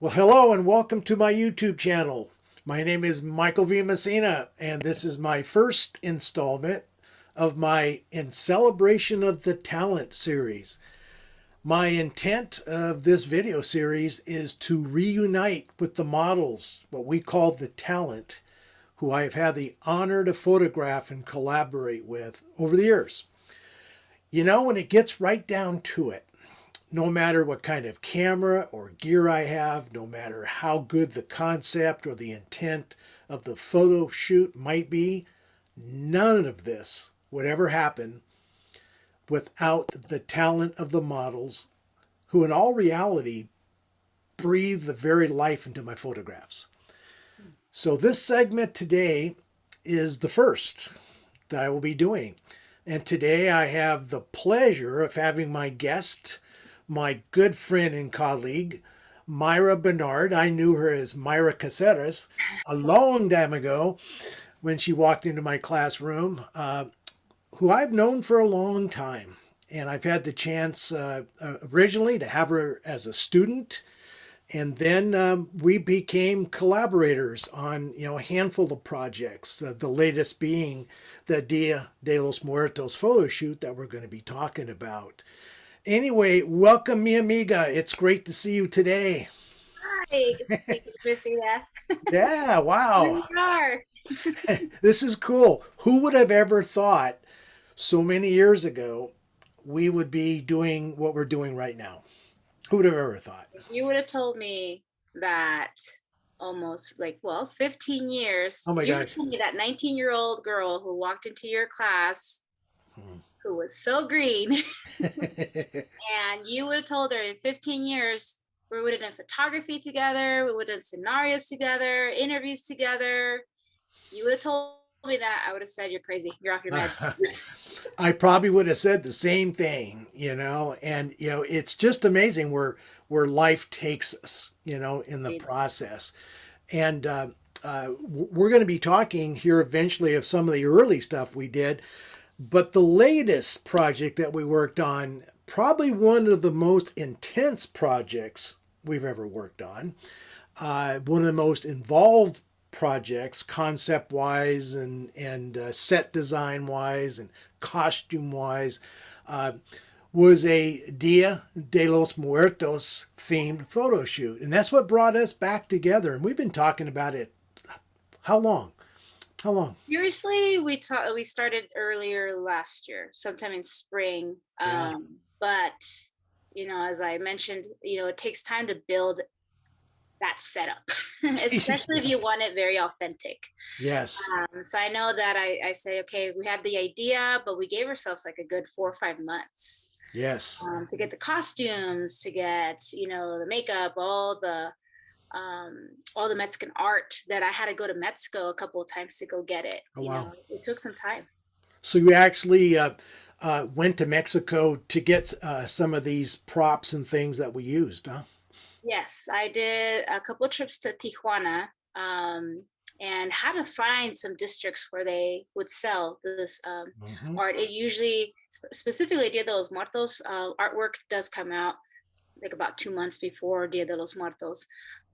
Well, hello and welcome to my YouTube channel. My name is Michael V. Messina, and this is my first installment of my In Celebration of the Talent series. My intent of this video series is to reunite with the models, what we call the talent, who I have had the honor to photograph and collaborate with over the years. You know, when it gets right down to it, no matter what kind of camera or gear I have, no matter how good the concept or the intent of the photo shoot might be, none of this would ever happen without the talent of the models, who in all reality breathe the very life into my photographs. So this segment today is the first that I will be doing. And today I have the pleasure of having my guest, my good friend and colleague, Mayra Bernard. I knew her as Mayra Caceres a long time ago when she walked into my classroom, who I've known for a long time. And I've had the chance originally to have her as a student. And then we became collaborators on, a handful of projects, the latest being the Dia de los Muertos photo shoot that we're going to be talking about. Anyway, welcome, mi amiga. It's great to see you today. Hi, good to see you, Christina. Yeah, Here wow. we are. This is cool. Who would have ever thought so many years ago we would be doing what we're doing right now? Who would have ever thought? If you would have told me that almost 15 years, Oh my you would gosh. have told me that 19-year-old girl who walked into your class who was so green, and you would have told her in 15 years, we would have done photography together, we would have done scenarios together, interviews together. You would have told me that, I would have said, you're crazy, you're off your meds. I probably would have said the same thing, and it's just amazing where life takes us, in the process. And we're going to be talking here eventually of some of the early stuff we did, but the latest project that we worked on, probably one of the most intense projects we've ever worked on, one of the most involved projects, concept wise and set design wise and costume wise, was a Dia de los Muertos themed photo shoot. And that's what brought us back together. And we've been talking about it. How long? How long? Seriously, we started earlier last year, sometime in spring. Yeah. But as I mentioned, it takes time to build that setup, especially if you want it very authentic. Yes. So I know that I say, okay, we had the idea, but we gave ourselves like a good 4 or 5 months Yes. to get the costumes, to get the makeup, all the Mexican art that I had to go to Mexico a couple of times to go get it. Oh, wow. It took some time. So you actually went to Mexico to get some of these props and things that we used, huh? Yes, I did a couple of trips to Tijuana, and had to find some districts where they would sell this art. It usually, specifically Dia de los Muertos, artwork does come out like about 2 months before Dia de los Muertos.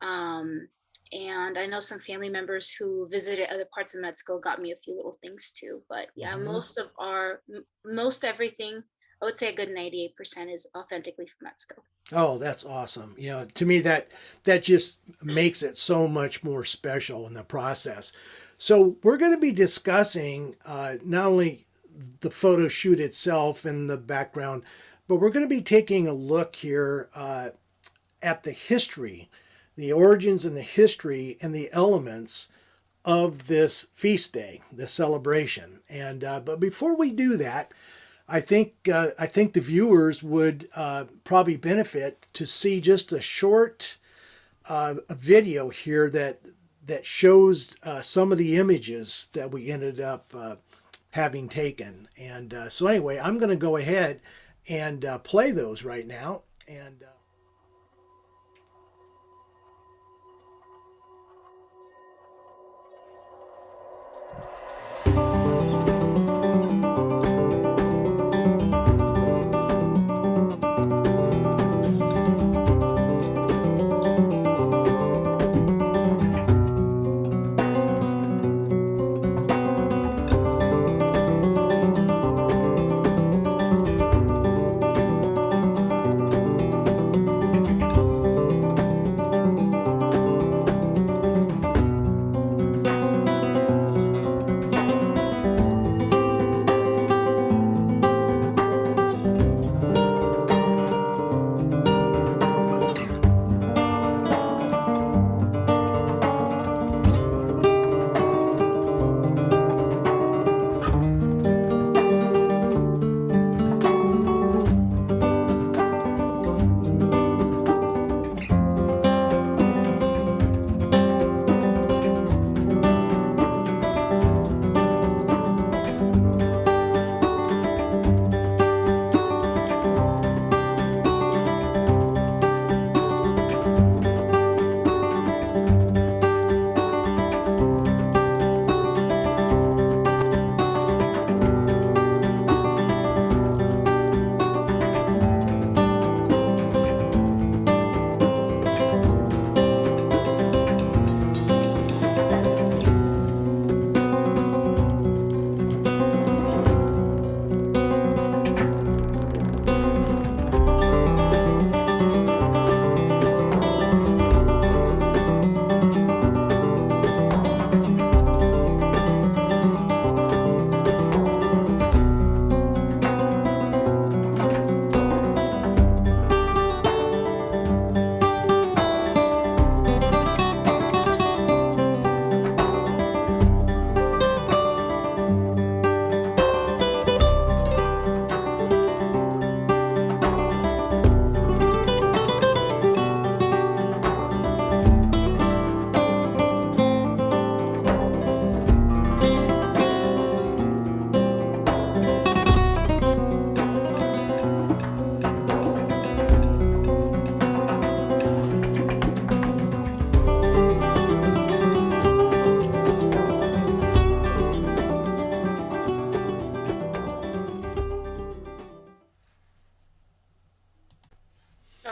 And I know some family members who visited other parts of Mexico got me a few little things too. But yeah, most everything, I would say a good 98% is authentically from Mexico. Oh, that's awesome. To me that just makes it so much more special in the process. So we're going to be discussing not only the photo shoot itself and the background, but we're going to be taking a look here at the history, the origins and the history and the elements of this feast day, this celebration. And but before we do that, I think the viewers would probably benefit to see just a short a video here that shows some of the images that we ended up having taken. And so anyway, I'm going to go ahead and play those right now. And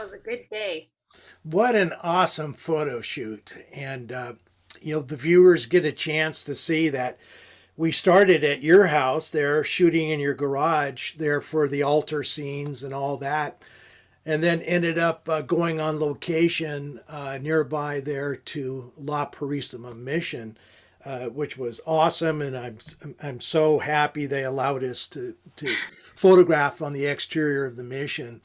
was a good day. What an awesome photo shoot. And, the viewers get a chance to see that we started at your house there, shooting in your garage there for the altar scenes and all that. And then ended up going on location nearby there to La Purisima Mission, which was awesome. And I'm so happy they allowed us to photograph on the exterior of the mission.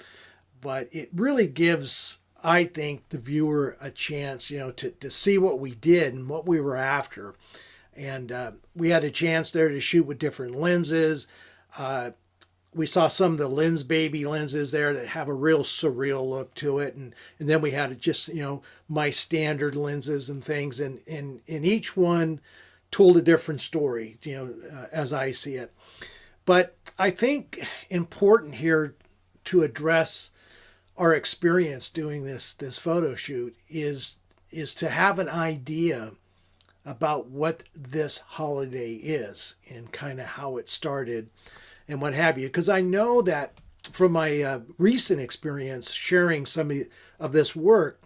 But it really gives, I think, the viewer a chance, to see what we did and what we were after. And we had a chance there to shoot with different lenses. We saw some of the Lensbaby lenses there that have a real surreal look to it. And then we had just, my standard lenses and things. And each one told a different story, as I see it. But I think important here to address our experience doing this photo shoot is to have an idea about what this holiday is and kind of how it started and what have you. Because I know that from my recent experience sharing some of this work,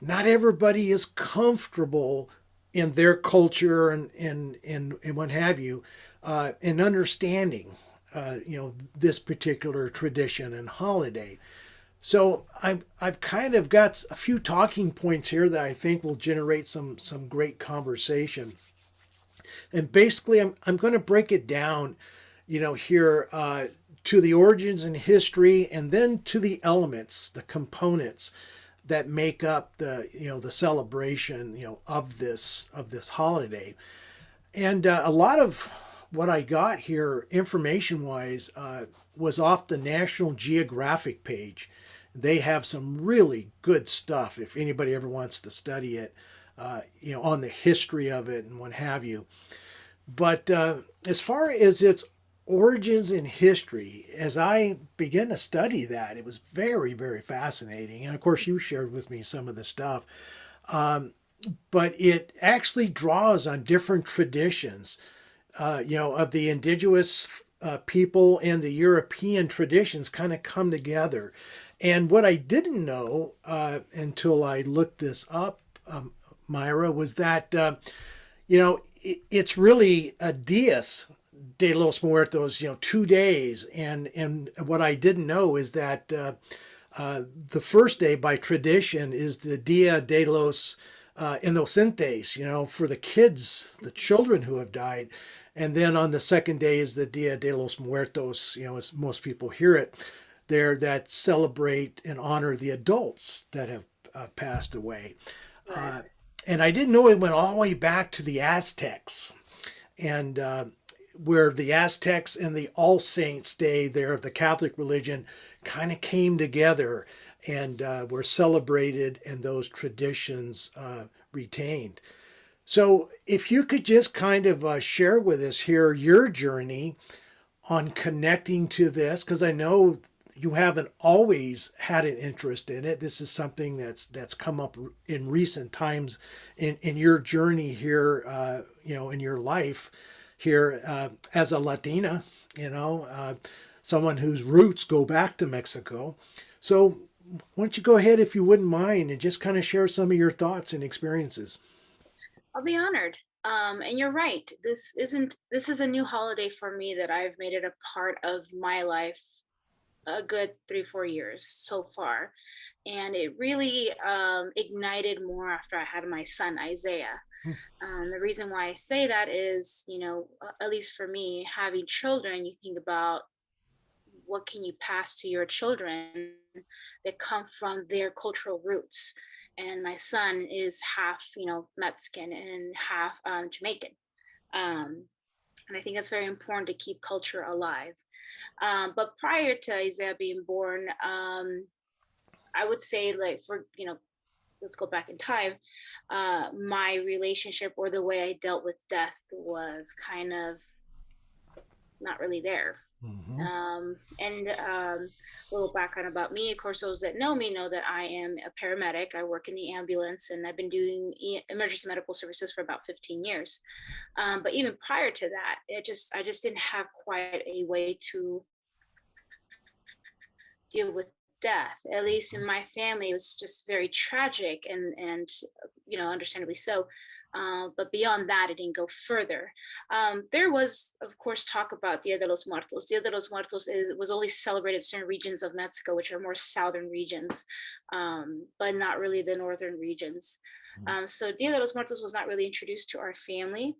not everybody is comfortable in their culture and what have you, in understanding, this particular tradition and holiday. So I've kind of got a few talking points here that I think will generate some great conversation. And basically, I'm going to break it down, here to the origins and history, and then to the elements, the components that make up the celebration, of this holiday. And a lot of what I got here, information wise, was off the National Geographic page. They have some really good stuff if anybody ever wants to study it, on the history of it and what have you. But as far as its origins in history, as I began to study that, it was very, very fascinating. And of course, you shared with me some of the stuff. But it actually draws on different traditions, of the indigenous people and the European traditions kind of come together. And what I didn't know until I looked this up, Mayra, was that, it's really a Dias de los Muertos, 2 days. And what I didn't know is that the first day by tradition is the Dia de los Inocentes, for the kids, the children who have died. And then on the second day is the Dia de los Muertos, as most people hear it there, that celebrate and honor the adults that have passed away. And I didn't know it went all the way back to the Aztecs, and where the Aztecs and the All Saints Day there of the Catholic religion kind of came together and were celebrated, and those traditions retained. So if you could just kind of share with us here your journey on connecting to this, because I know you haven't always had an interest in it. This is something that's come up in recent times in your journey here, in your life here as a Latina, someone whose roots go back to Mexico. So why don't you go ahead, if you wouldn't mind, and just kind of share some of your thoughts and experiences. I'll be honored. And you're right. This is a new holiday for me that I've made it a part of my life a good 3-4 years so far. And it really ignited more after I had my son Isaiah. The reason why I say that is, at least for me, having children, you think about what can you pass to your children that come from their cultural roots. And my son is half, Mexican and half Jamaican. And I think it's very important to keep culture alive. But prior to Isaiah being born, I would say, like, let's go back in time. My relationship, or the way I dealt with death, was kind of not really there. Mm-hmm. And a little background about me. Of course, those that know me know that I am a paramedic. I work in the ambulance, and I've been doing emergency medical services for about 15 years. But even prior to that, I just didn't have quite a way to deal with death. At least in my family, it was just very tragic, and understandably so. But beyond that, it didn't go further. There was, of course, talk about Dia de los Muertos. Dia de los Muertos was only celebrated in certain regions of Mexico, which are more southern regions, but not really the northern regions. So Dia de los Muertos was not really introduced to our family.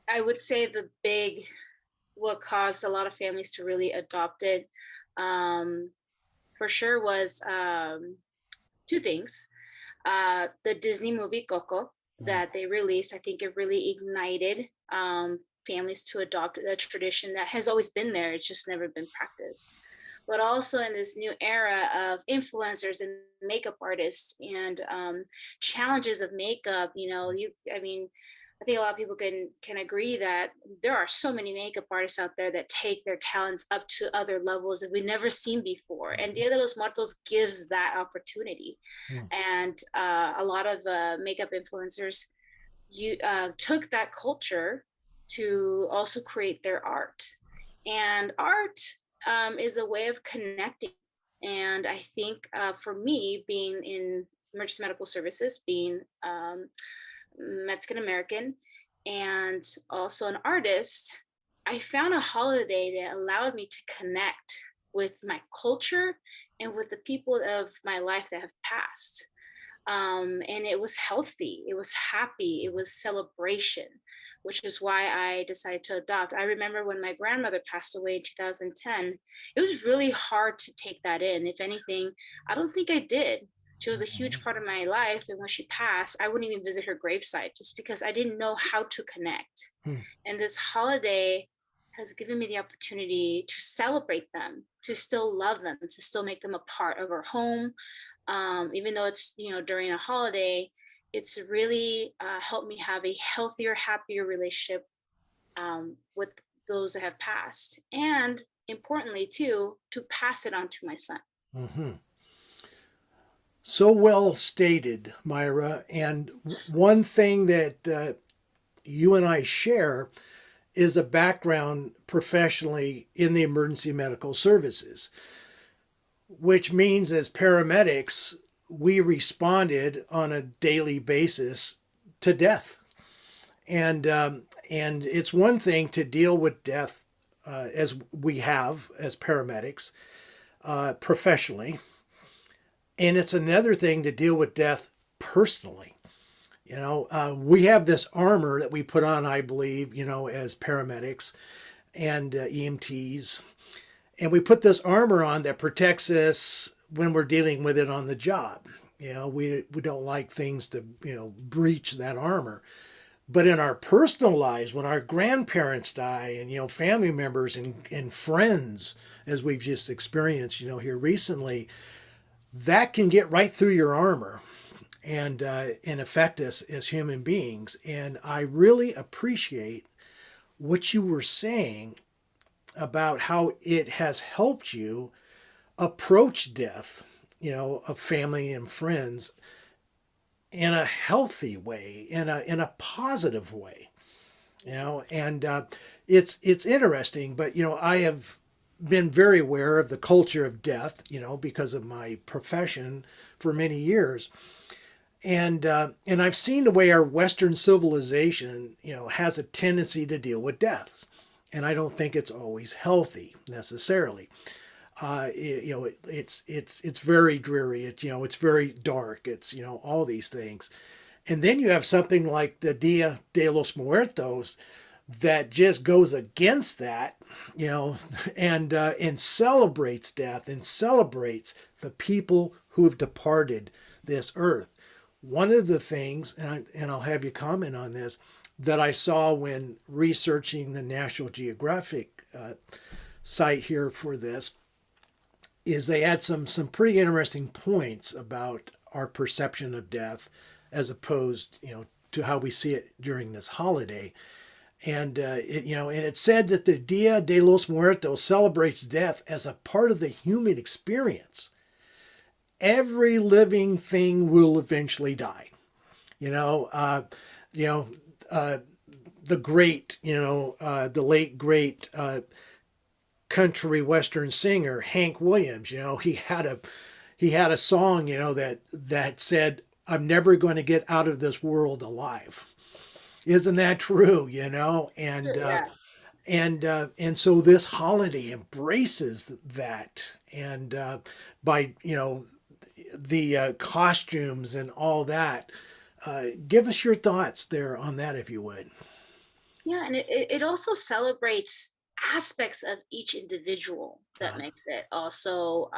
I would say what caused a lot of families to really adopt it, for sure, was two things. The Disney movie Coco that they released, I think it really ignited families to adopt a tradition that has always been there. It's just never been practiced. But also in this new era of influencers and makeup artists and challenges of makeup, I think a lot of people can agree that there are so many makeup artists out there that take their talents up to other levels that we've never seen before. And Dia de los Muertos gives that opportunity. And a lot of makeup influencers took that culture to also create their art. And art is a way of connecting. And I think for me, being in emergency medical services, being Mexican American, and also an artist, I found a holiday that allowed me to connect with my culture and with the people of my life that have passed. And it was healthy, it was happy, it was celebration, which is why I decided to adopt. I remember when my grandmother passed away in 2010, it was really hard to take that in. If anything, I don't think I did. She was a huge part of my life. And when she passed, I wouldn't even visit her gravesite just because I didn't know how to connect. And this holiday has given me the opportunity to celebrate them, to still love them, to still make them a part of our home. Even though it's, during a holiday, it's really helped me have a healthier, happier relationship with those that have passed. And importantly, too, to pass it on to my son. So well stated, Mayra. And one thing that you and I share is a background professionally in the emergency medical services, which means as paramedics, we responded on a daily basis to death. And it's one thing to deal with death as we have as paramedics professionally. And it's another thing to deal with death personally. We have this armor that we put on, I believe, as paramedics and EMTs. And we put this armor on that protects us when we're dealing with it on the job. We don't like things to, breach that armor. But in our personal lives, when our grandparents die and, family members and friends, as we've just experienced, here recently, that can get right through your armor and affect us as human beings. And I really appreciate what you were saying about how it has helped you approach death, of family and friends in a healthy way, in a positive way, and it's interesting. But I have been very aware of the culture of death, because of my profession for many years. And I've seen the way our Western civilization, has a tendency to deal with death. And I don't think it's always healthy necessarily. It's very dreary. It's very dark. It's, all these things. And then you have something like the Dia de los Muertos that just goes against that, and celebrates death and celebrates the people who have departed this earth. One of the things, and I'll have you comment on this, that I saw when researching the National Geographic site here for this, is they had some pretty interesting points about our perception of death as opposed, to how we see it during this holiday. And it said that the Dia de los Muertos celebrates death as a part of the human experience. Every living thing will eventually die. The great, the late great country western singer Hank Williams. He had a song, that said, "I'm never going to get out of this world alive." Isn't that true? Yeah. And so this holiday embraces that, and by the costumes and all that. Give us your thoughts there on that, if you would. Yeah, and it also celebrates aspects of each individual that Uh, makes it also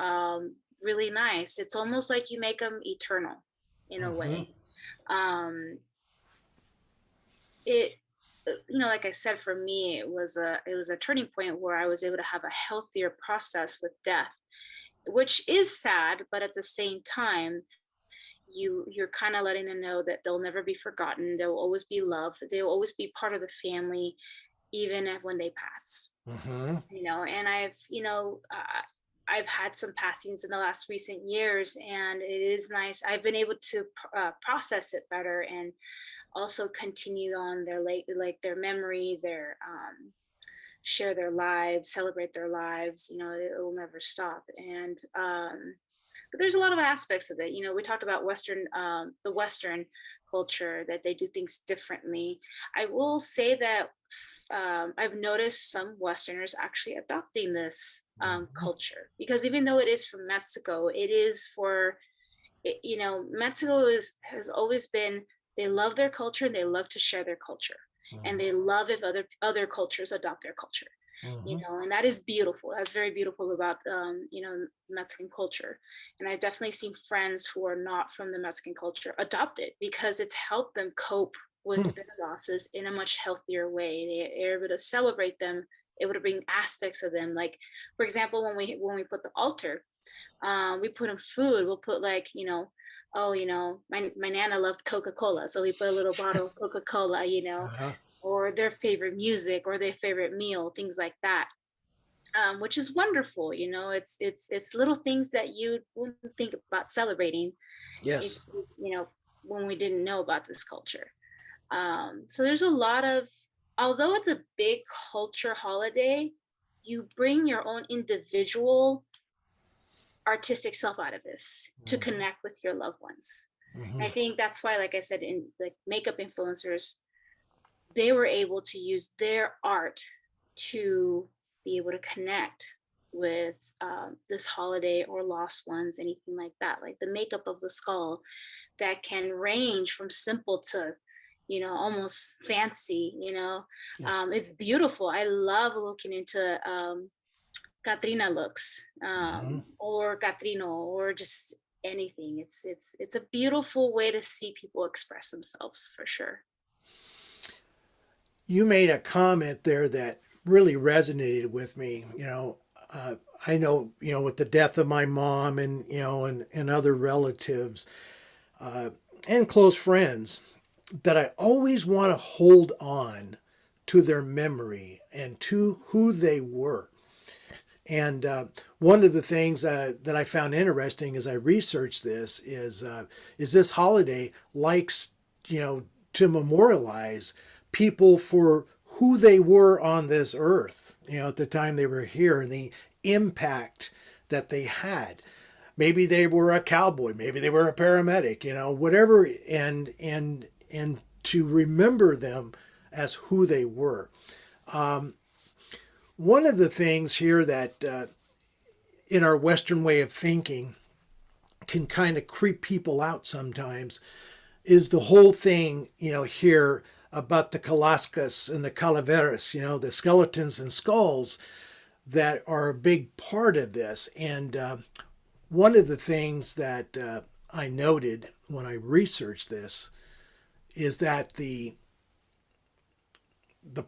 really nice. It's almost like you make them eternal in a mhm, way. Um, it like I said, for me it was a turning point where I was able to have a healthier process with death, which is sad, but at the same time you're kind of letting them know that they'll never be forgotten, they'll always be loved, they'll always be part of the family, even when they pass. mhm, And I've had some passings in the last recent years, and it is nice. I've been able to process it better, and also continue on their like their memory, their share their lives, celebrate their lives. It will never stop. And but there's a lot of aspects of it. We talked about the Western culture, that they do things differently. I will say that I've noticed some Westerners actually adopting this mhm, culture, because even though it is from Mexico, it is for Mexico is has always been, they love their culture and they love to share their culture, and mhm, they love if other cultures adopt their culture. mhm. And that is beautiful. That's very beautiful about Mexican culture. And I've definitely seen friends who are not from the Mexican culture adopt it, because it's helped them cope Hmm. with their losses in a much healthier way. They're able to celebrate them, able to bring aspects of them, like, for example, when we put the altar, we put in food. We'll put, like, oh, my nana loved Coca-Cola, so we put a little bottle of Coca-Cola, Uh-huh. or their favorite music or their favorite meal, things like that. Which is wonderful. It's little things that you wouldn't think about celebrating if Yes. you know when we didn't know about this culture. So there's a lot of, although it's a big culture holiday, you bring your own individual artistic self out of this to Mhm, connect with your loved ones. And mhm, I think that's why, like I said, in like makeup influencers, they were able to use their art to be able to connect with this holiday or lost ones, anything like that. Like the makeup of the skull that can range from simple to, almost fancy. yes. It's beautiful. I love looking into Katrina looks, Mhm. or Catrino, or just anything. It's a beautiful way to see people express themselves, for sure. You made a comment there that really resonated with me. Uh, I know, with the death of my mom and, and other relatives uh, and close friends, that I always want to hold on to their memory and to who they were. And one of the things that I found interesting as I researched this is this holiday likes, to memorialize people for who they were on this earth, at the time they were here, and the impact that they had. Maybe they were a cowboy, maybe they were a paramedic, whatever, and to remember them as who they were. One of the things here that in our Western way of thinking can kind of creep people out sometimes is the whole thing, here about the Calascas and the Calaveras, the skeletons and skulls that are a big part of this. And one of the things that I noted when I researched this is that the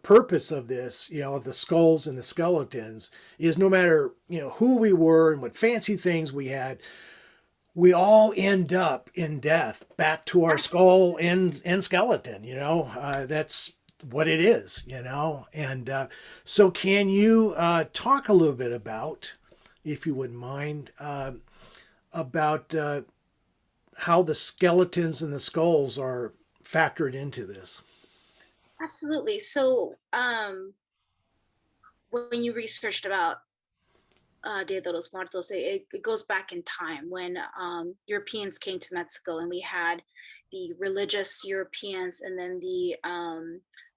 purpose of this, of the skulls and the skeletons, is no matter, who we were and what fancy things we had, we all end up in death back to our Yeah. skull and skeleton. That's what it is. And so, can you talk a little bit about, if you wouldn't mind, about how the skeletons and the skulls are factored into this? Absolutely. So, when you researched about Dia de los Muertos. It goes back in time when Europeans came to Mexico, and we had the religious Europeans and then the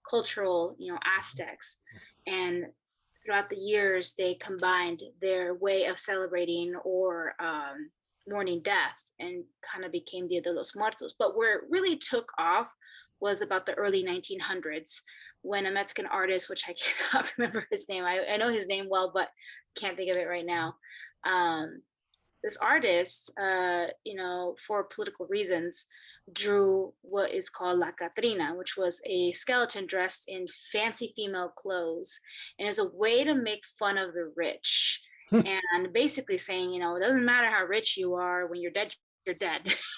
cultural, Aztecs. And throughout the years, they combined their way of celebrating or mourning death and kind of became Dia de los Muertos. But where it really took off was about the early 1900s when a Mexican artist, which I cannot remember his name, I know his name well, but can't think of it right now. Um, this artist, for political reasons, drew what is called La Catrina, which was a skeleton dressed in fancy female clothes. And it's a way to make fun of the rich. And basically saying, it doesn't matter how rich you are, when you're dead.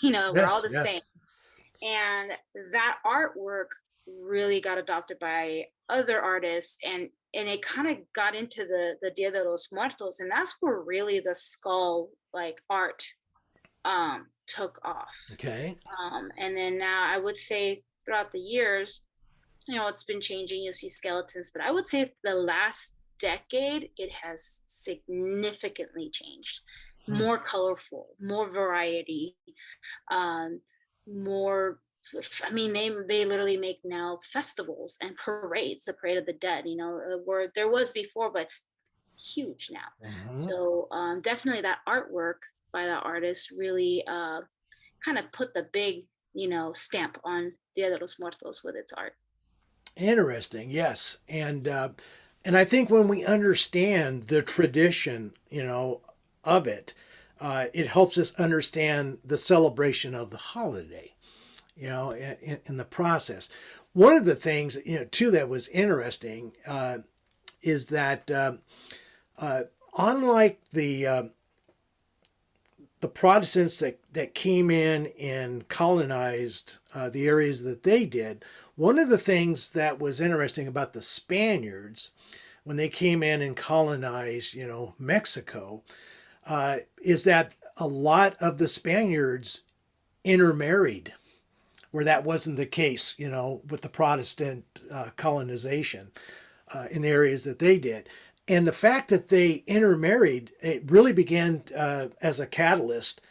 We're all Yes, the same. yes. And that artwork really got adopted by other artists, and it kind of got into the Dia de los Muertos, and that's where really the skull like art took off. Okay. And then now I would say throughout the years, it's been changing. You'll see skeletons, but I would say the last decade it has significantly changed. More colorful, more variety, um, more. I mean, they literally make now festivals and parades, the Parade of the Dead. Where there was before, but it's huge now. Mhm. So definitely that artwork by that artist really kind of put the big, stamp on Dia de los Muertos with its art. Interesting, yes, and I think when we understand the tradition, of it, it helps us understand the celebration of the holiday, in the process. One of the things, too, that was interesting is that uh, unlike the Protestants that came in and colonized the areas that they did, one of the things that was interesting about the Spaniards when they came in and colonized, Mexico, is that a lot of the Spaniards intermarried, where that wasn't the case, with the Protestant colonization in the areas that they did. And the fact that they intermarried, it really began as a catalyst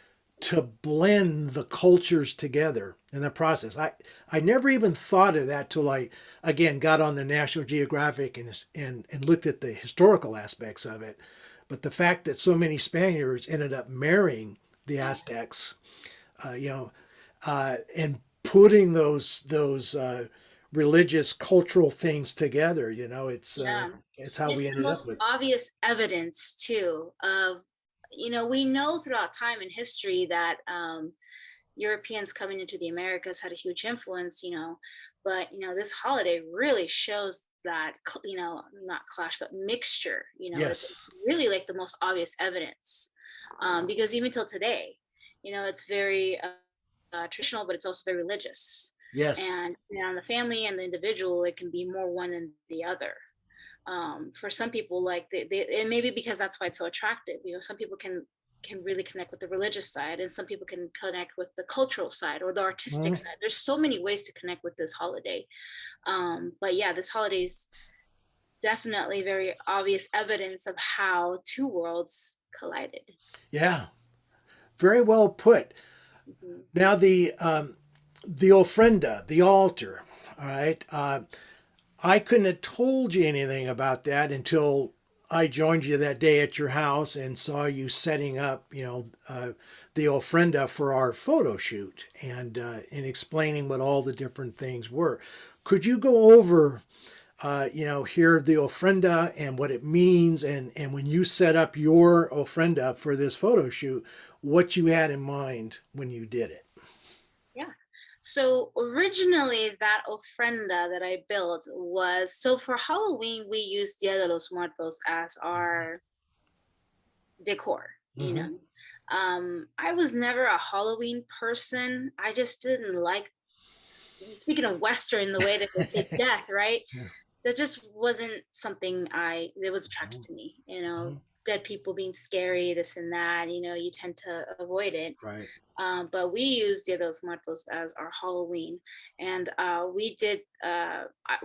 to blend the cultures together in the process. I never even thought of that till I, again, got on the National Geographic and looked at the historical aspects of it. But the fact that so many Spaniards ended up marrying the Aztecs, and putting those religious cultural things together, Yeah. it's how And we it's the ended up most with. obvious evidence too of, we know throughout time and history that Europeans coming into the Americas had a huge influence, but this holiday really shows that, not clash, but mixture, it's Yes, really like the most obvious evidence. Because even till today, it's very traditional, but it's also very religious. yes. And on the family and the individual, it can be more one than the other. For some people, like and maybe because that's why it's so attractive. Some people can really connect with the religious side, and some people can connect with the cultural side or the artistic Mhm. side. There's so many ways to connect with this holiday. But yeah, this holiday is definitely very obvious evidence of how two worlds collided. Yeah, very well put. Mhm. Now the ofrenda, the altar. All right. I couldn't have told you anything about that until I joined you that day at your house and saw you setting up, the ofrenda for our photo shoot and explaining what all the different things were. Could you go over, here the ofrenda and what it means, and when you set up your ofrenda for this photo shoot, what you had in mind when you did it? Yeah. So originally, that ofrenda that I built was, so for Halloween we used Dia de los Muertos as our decor. Mm-hmm. I was never a Halloween person. I just didn't like, speaking of Western, the way that they take death, right? That just wasn't something that was attractive to me. Dead people being scary, this and that. You tend to avoid it. Right. But we used Dia de los Muertos as our Halloween, and we did.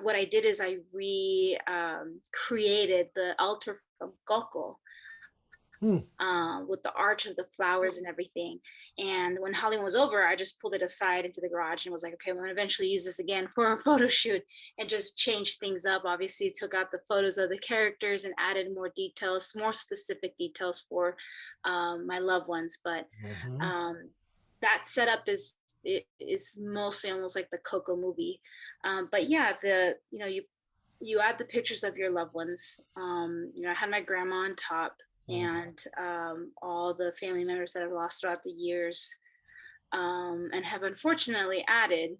What I did is I created the altar from coco, Hmm. with the arch of the flowers and everything. And when Halloween was over, I just pulled it aside into the garage and was like, okay, I'm gonna eventually use this again for a photo shoot, and just change things up. Obviously, took out the photos of the characters and added more details, more specific details for my loved ones. But Mm-hmm. that setup is mostly almost like the Coco movie. But yeah, you add the pictures of your loved ones. I had my grandma on top, and all the family members that I've lost throughout the years, and have unfortunately added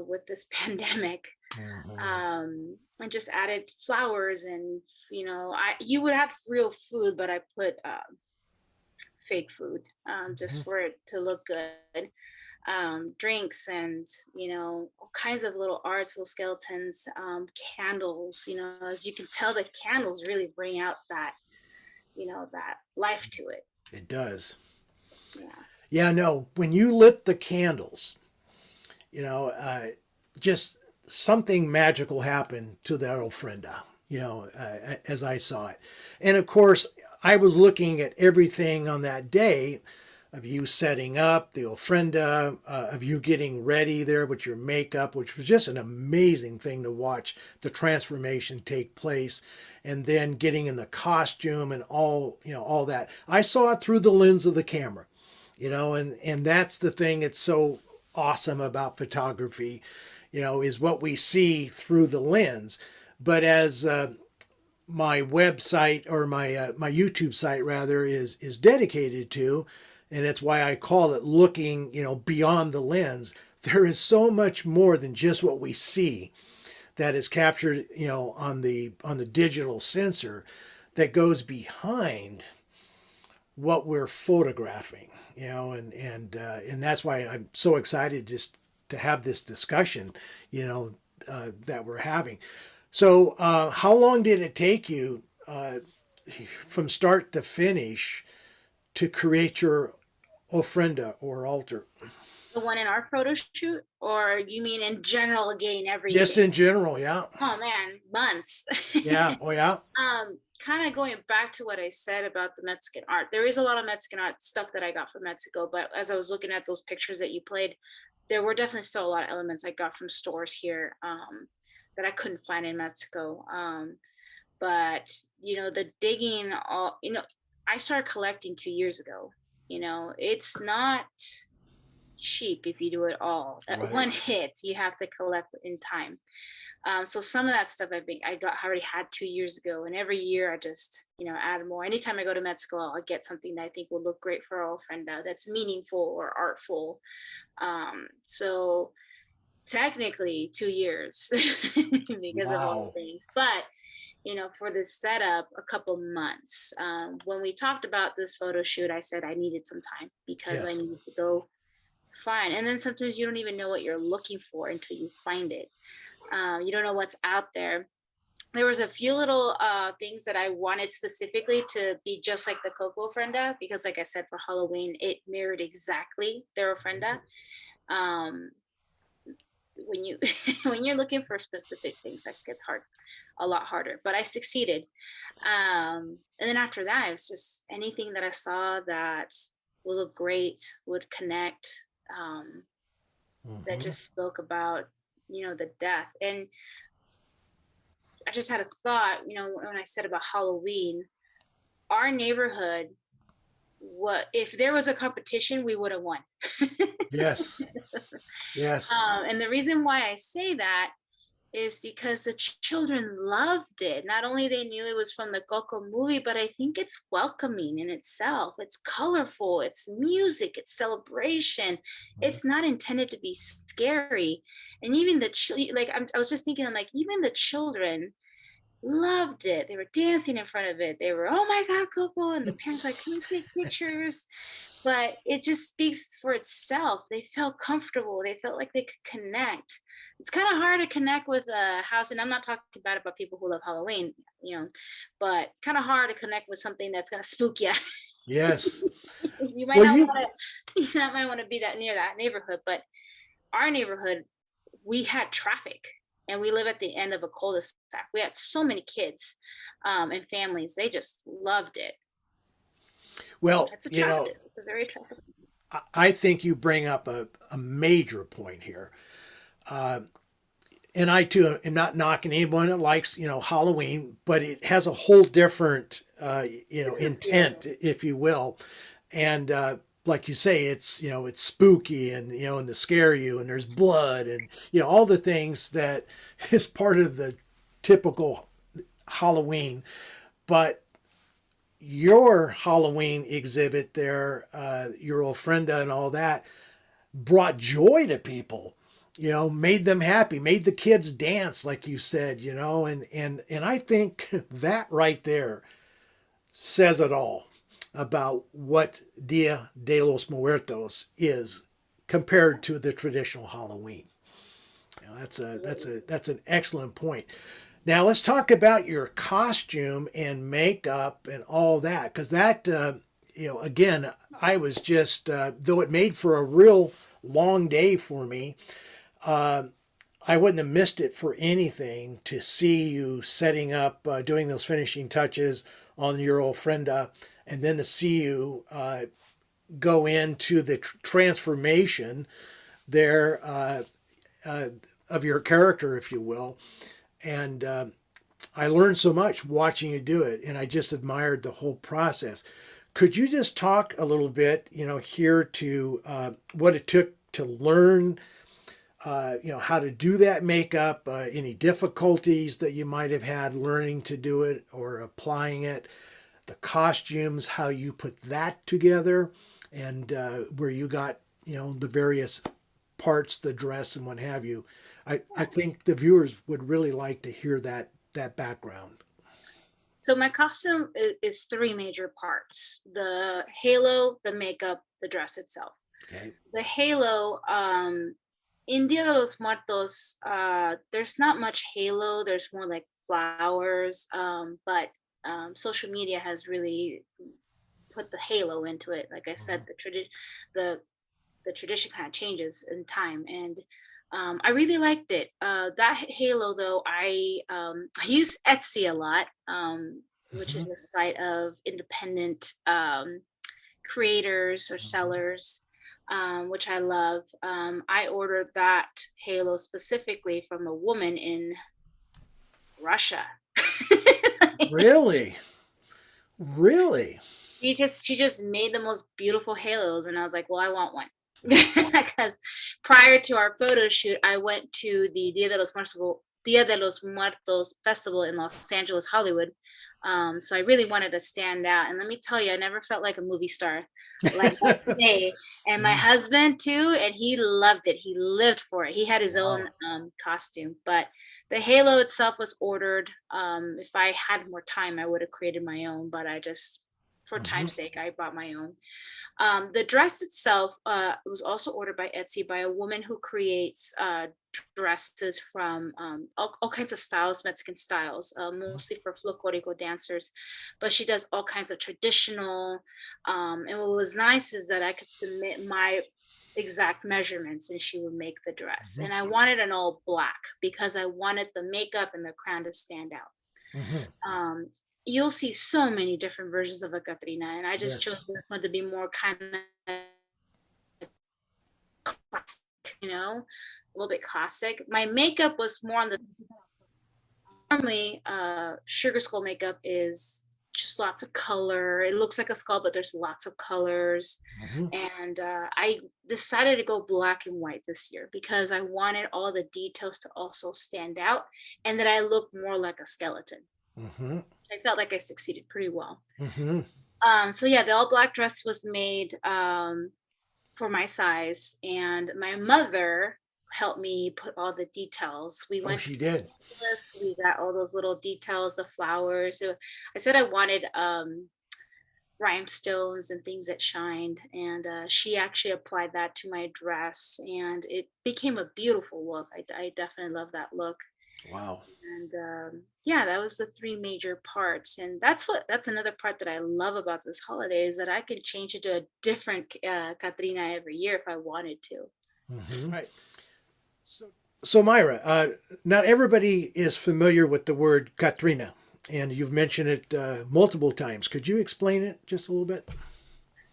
with this pandemic. Mm-hmm. And just added flowers, and you would have real food, but I put fake food, Mm-hmm. just for it to look good. Drinks, and all kinds of little arts, little skeletons, candles. As you can tell, the candles really bring out that life to it. It does. Yeah. Yeah, no, when you lit the candles, you know, just something magical happened to that ofrenda, as I saw it. And of course, I was looking at everything on that day of you setting up the ofrenda, of you getting ready there with your makeup, which was just an amazing thing to watch the transformation take place. And then getting in the costume and all that. I saw it through the lens of the camera, and that's the thing. It's so awesome about photography, is what we see through the lens. But as my website, or my YouTube site rather, is dedicated to, and it's why I call it looking, beyond the lens. There is so much more than just what we see that is captured, on the digital sensor, that goes behind what we're photographing, and that's why I'm so excited just to have this discussion, that we're having. So, how long did it take you, from start to finish, to create your ofrenda or altar? The one in our photo shoot, or you mean in general, again, Just everything? in general, yeah, Oh man, months. yeah, oh yeah, Kind of going back to what I said about the Mexican art. There is a lot of Mexican art stuff that I got from Mexico, but as I was looking at those pictures that you played, there were definitely still a lot of elements I got from stores here, that I couldn't find in Mexico. But the digging, I started collecting 2 years ago. It's not cheap if you do it all at right, one hit. You have to collect in time. So some of that stuff I already had 2 years ago, and every year I just add more. Anytime I go to Mexico, I'll get something that I think will look great for our friend, that's meaningful or artful. So technically 2 years because of all wow, the things, but for this setup, a couple months. When we talked about this photo shoot, I said I needed some time because I yes, needed to go find. And then sometimes you don't even know what you're looking for until you find it. You don't know what's out there. There was a few little things that I wanted specifically to be just like the Coco ofrenda, because like I said, for Halloween, it mirrored exactly their ofrenda. Um, when you when you're looking for specific things, that gets hard, a lot harder, but I succeeded. And then after that, it was just anything that I saw that would look great, would connect, that hmm, just spoke about the death. And I just had a thought, when I said about Halloween, our neighborhood, what if there was a competition, we would have won. yes, yes, And the reason why I say that is because the children loved it. Not only they knew it was from the Coco movie, but I think it's welcoming in itself. It's colorful, it's music, it's celebration. It's not intended to be scary. And even the children, like I was just thinking, I'm like, even the children loved it. They were dancing in front of it. They were, oh my God, Coco. And the parents like, can we take pictures? But it just speaks for itself. They felt comfortable. They felt like they could connect. It's kind of hard to connect with a house. And I'm not talking bad about people who love Halloween, but kind of hard to connect with something that's going to spook you. yes. You might Well, not you, want to, you might want to be that near that neighborhood, but our neighborhood, we had traffic, and we live at the end of a cul-de-sac. We had so many kids, and families. They just loved it. Well, It's attractive. It's a very attractive. I think you bring up a major point here. And I too am not knocking anyone that likes, Halloween, but it has a whole different, intent, if you will. And like you say, it's spooky and, and to scare you, and there's blood and, all the things that is part of the typical Halloween. But your Halloween exhibit there, your ofrenda and all that, brought joy to people, made them happy, made the kids dance, like you said, and I think that right there says it all about what Dia de los Muertos is compared to the traditional Halloween. That's an excellent point. Now let's talk about your costume and makeup and all that, because that, again, I was just, though it made for a real long day for me, I wouldn't have missed it for anything to see you setting up, doing those finishing touches on your ofrenda, and then to see you go into the transformation there of your character, if you will. And I learned so much watching you do it, and I just admired the whole process. Could you just talk a little bit, here to what it took to learn, how to do that makeup, any difficulties that you might have had learning to do it or applying it, the costumes, how you put that together, and where you got, the various parts, the dress and what have you. I think the viewers would really like to hear that background. So my costume is three major parts: the halo, the makeup, the dress itself. Okay. The halo, in Dia de los Muertos, there's not much halo. There's more like flowers, but social media has really put the halo into it. Like I said, the tradition kind of changes in time, and I really liked it. That halo, though, I use Etsy a lot, which is a site of independent creators or sellers, which I love. I ordered that halo specifically from a woman in Russia. Really? Really? She just made the most beautiful halos, and I was like, well, I want one. Because prior to our photo shoot, I went to the Dia de los Muertos festival in Los Angeles, Hollywood. So I really wanted to stand out, and let me tell you, I never felt like a movie star like that today. And my husband too, and he loved it. He lived for it. He had his own costume, but the halo itself was ordered. If I had more time, I would have created my own, but I just, for time's sake, I bought my own. The dress itself was also ordered by Etsy by a woman who creates dresses from all kinds of styles, Mexican styles, mostly for folklorico dancers, but she does all kinds of traditional. And what was nice is that I could submit my exact measurements and she would make the dress. And I wanted an all black because I wanted the makeup and the crown to stand out. You'll see so many different versions of a Catrina, and I just chose this one to be more kind of classic, a little bit classic. My makeup was more on the, normally sugar skull makeup is just lots of color. It looks like a skull, but there's lots of colors. And I decided to go black and white this year because I wanted all the details to also stand out and that I look more like a skeleton. I felt like I succeeded pretty well. So yeah, the all black dress was made for my size, and my mother helped me put all the details. We went she did. We got all those little details, the flowers. So I said I wanted rhinestones and things that shined, and she actually applied that to my dress, and it became a beautiful look. I definitely love that look. Wow. And yeah, that was the three major parts, and that's another part that I love about this holiday is that I can change it to a different Catrina every year if I wanted to. Right. So Mayra, not everybody is familiar with the word Catrina, and you've mentioned it multiple times. Could you explain it just a little bit?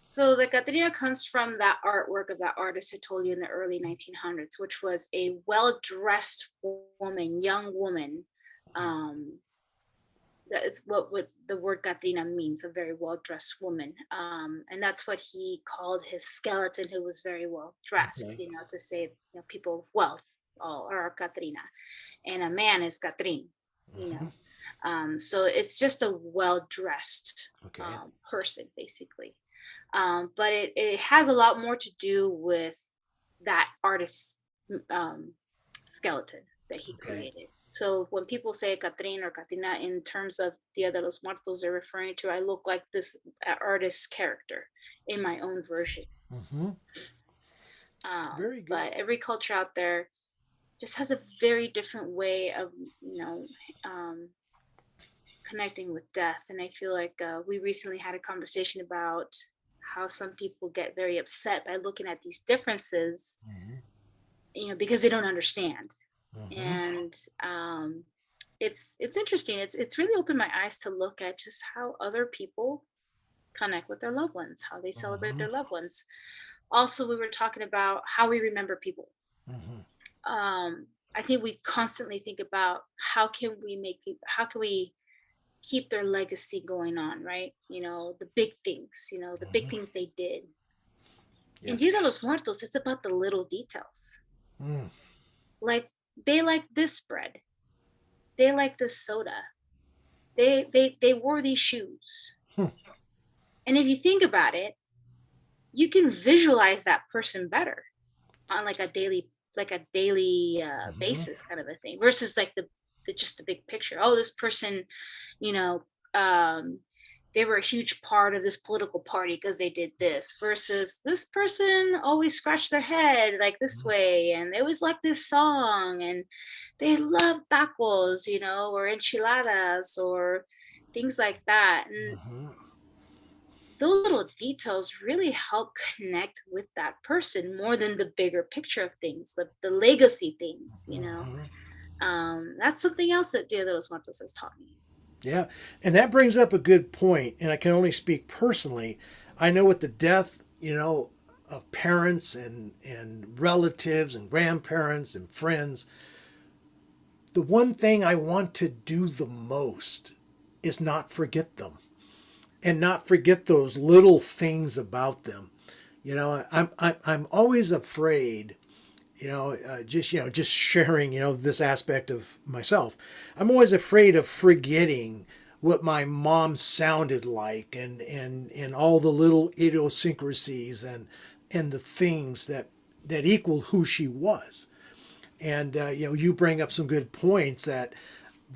So the Catrina comes from that artwork of that artist I told you in the early 1900s, which was a well-dressed woman, young woman. Um, that's what the word Catrina means, a very well-dressed woman. And that's what he called his skeleton, who was very well dressed, Okay. to say, people of wealth all are Catrina, and a man is Catrin, you Hmm. know. So it's just a well-dressed Okay. person, basically. But it has a lot more to do with that artist's um, skeleton that he Okay. created. So when people say Catrin or Catina in terms of Dia de los Muertos, they're referring to I look like this artist's character in my own version. Hmm. Very But good. every culture out there just has a very different way of, um, connecting with death. And I feel like we recently had a conversation about how some people get very upset by looking at these differences, Hmm. because they don't understand. Hmm. And it's interesting. It's really opened my eyes to look at just how other people connect with their loved ones, how they celebrate Hmm. their loved ones. Also, we were talking about how we remember people. Hmm. I think we constantly think about how can we keep their legacy going on, right? The big things, the big Hmm. things they did. In Yes. Dia de los Muertos, it's about the little details. Mm. Like they like this bread, they like this soda, they wore these shoes. Hmm. And if you think about it, you can visualize that person better on like a daily Hmm. basis kind of a thing versus like the just the big picture. Oh, this person, you know, um, they were a huge part of this political party because they did this versus this person always scratched their head like this way and they always like this song and they love tacos, or enchiladas or things like that. And Hmm. those little details really help connect with that person more than the bigger picture of things, the legacy things. Hmm. That's something else that Dia de los Muertos has taught me. Yeah, and that brings up a good point, and I can only speak personally. I know with the death, of parents and relatives and grandparents and friends, the one thing I want to do the most is not forget them and not forget those little things about them. I'm always afraid, just sharing, this aspect of myself. I'm always afraid of forgetting what my mom sounded like and all the little idiosyncrasies and the things that equal who she was. And you bring up some good points that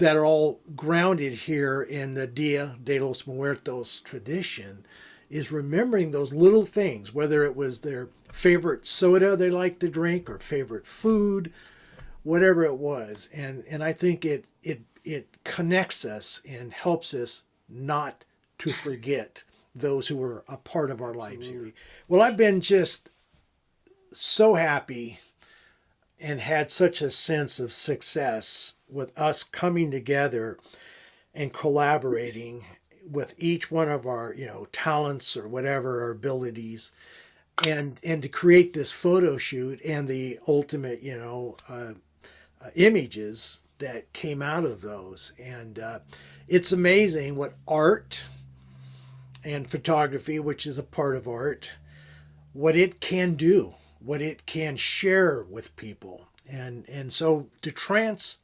are all grounded here in the Dia de los Muertos tradition, is remembering those little things, whether it was their favorite soda they liked to drink or favorite food, whatever it was. And I think it connects us and helps us not to forget those who were a part of our lives here. Well, I've been just so happy and had such a sense of success with us coming together and collaborating with each one of our talents or whatever our abilities, and to create this photo shoot and the ultimate images that came out of those. And it's amazing what art and photography, which is a part of art, what it can do, what it can share with people. And so to translate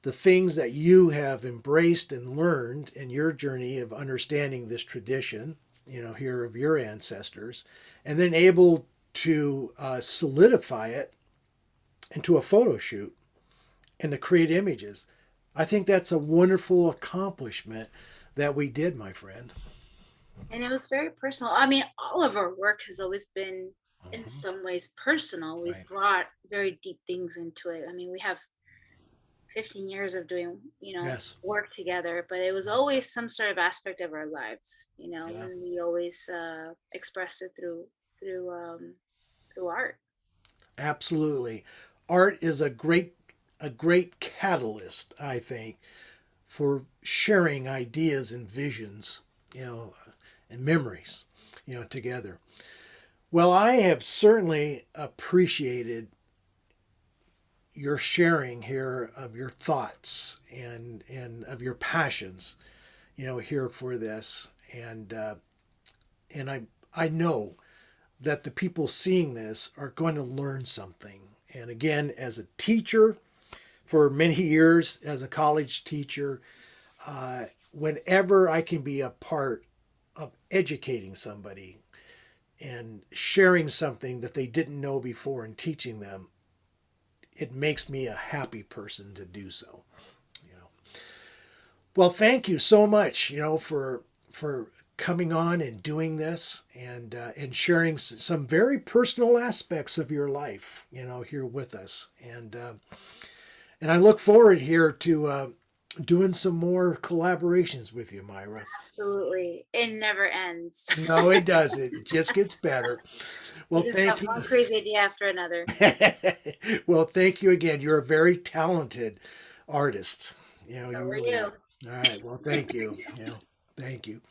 the things that you have embraced and learned in your journey of understanding this tradition, here of your ancestors, and then able to solidify it into a photo shoot and to create images. I think that's a wonderful accomplishment that we did, my friend. And it was very personal. I mean, all of our work has always been in Mhm. some ways personal. We Right. brought very deep things into it. I mean, we have 15 years of doing, Yes. work together, but it was always some sort of aspect of our lives, Yeah. and we always expressed it through art. Absolutely. Art is a great catalyst, I think, for sharing ideas and visions and memories, together. Well, I have certainly appreciated your sharing here of your thoughts and of your passions, here for this. And I know that the people seeing this are going to learn something. And again, as a teacher for many years, as a college teacher, whenever I can be a part of educating somebody and sharing something that they didn't know before and teaching them, it makes me a happy person to do so. You know. Well, thank you so much, for coming on and doing this and sharing some very personal aspects of your life, here with us. And I look forward here to doing some more collaborations with you, Mayra. Absolutely. It never ends. No, it doesn't. It just gets better. You Well, just thank have you. one crazy idea after another. Well, thank you again. You're a very talented artist. So You are really you. are. All right. Well, thank you. Thank you.